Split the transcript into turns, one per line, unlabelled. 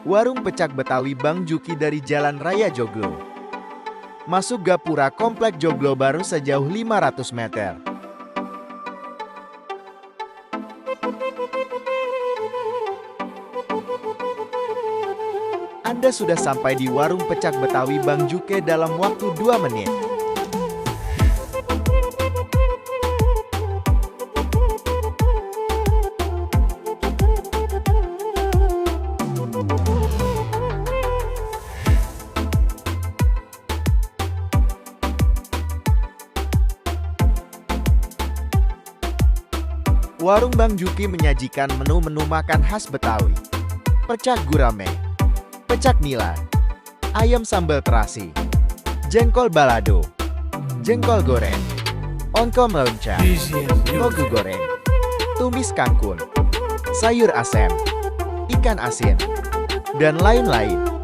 Warung pecak Betawi Bang Juki dari Jalan Raya Joglo. Masuk gapura komplek Joglo Baru sejauh 500 meter. Anda sudah sampai di warung pecak Betawi Bang Juki dalam waktu 2 menit. Warung Bang Juki menyajikan menu-menu makan khas Betawi. Pecak gurame, pecak nila, ayam sambal terasi, jengkol balado, jengkol goreng, oncom leunca, mogu goreng, tumis kangkung, sayur asem, ikan asin, dan lain-lain.